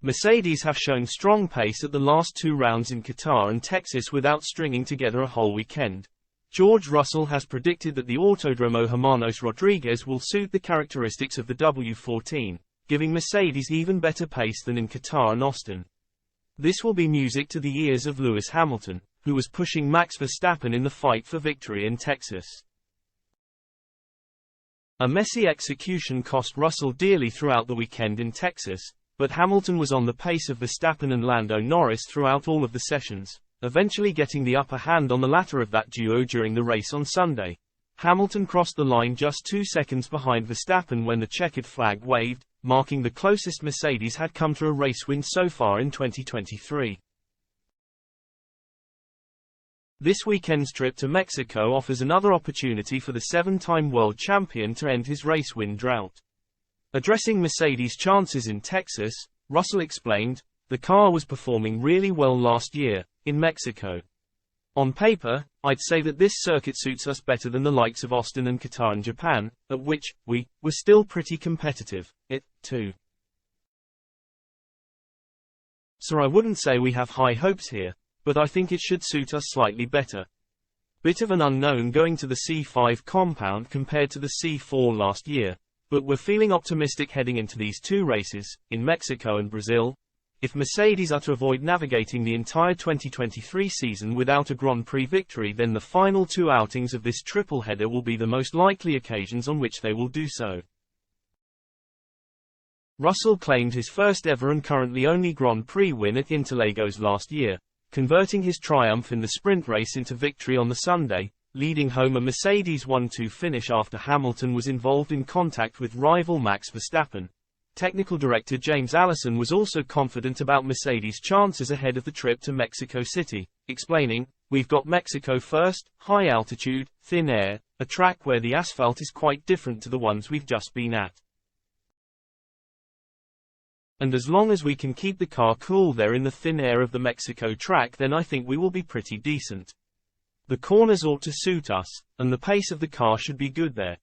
Mercedes have shown strong pace at the last two rounds in Qatar and Texas without stringing together a whole weekend. George Russell has predicted that the Autódromo Hermanos Rodriguez will suit the characteristics of the W14, giving Mercedes even better pace than in Qatar and Austin. This will be music to the ears of Lewis Hamilton, who was pushing Max Verstappen in the fight for victory in Texas. A messy execution cost Russell dearly throughout the weekend in Texas, but Hamilton was on the pace of Verstappen and Lando Norris throughout all of the sessions, eventually getting the upper hand on the latter of that duo during the race on Sunday. Hamilton crossed the line just 2 seconds behind Verstappen when the checkered flag waved, marking the closest Mercedes had come to a race win so far in 2023. This weekend's trip to Mexico offers another opportunity for the 7-time world champion to end his race win drought. Addressing Mercedes' chances in Texas, Russell explained, "The car was performing really well last year, in Mexico. On paper, I'd say that this circuit suits us better than the likes of Austin and Qatar and Japan, at which we were still pretty competitive, too. So I wouldn't say we have high hopes here, but I think it should suit us slightly better. Bit of an unknown going to the C5 compound compared to the C4 last year, but we're feeling optimistic heading into these two races, in Mexico and Brazil. If Mercedes are to avoid navigating the entire 2023 season without a Grand Prix victory, then the final two outings of this triple header will be the most likely occasions on which they will do so." Russell claimed his first ever and currently only Grand Prix win at Interlagos last year, converting his triumph in the sprint race into victory on the Sunday, leading home a Mercedes 1-2 finish after Hamilton was involved in contact with rival Max Verstappen. Technical director James Allison was also confident about Mercedes' chances ahead of the trip to Mexico City, explaining, "We've got Mexico first, high altitude, thin air, a track where the asphalt is quite different to the ones we've just been at. And as long as we can keep the car cool there in the thin air of the Mexico track, then I think we will be pretty decent. The corners ought to suit us, and the pace of the car should be good there."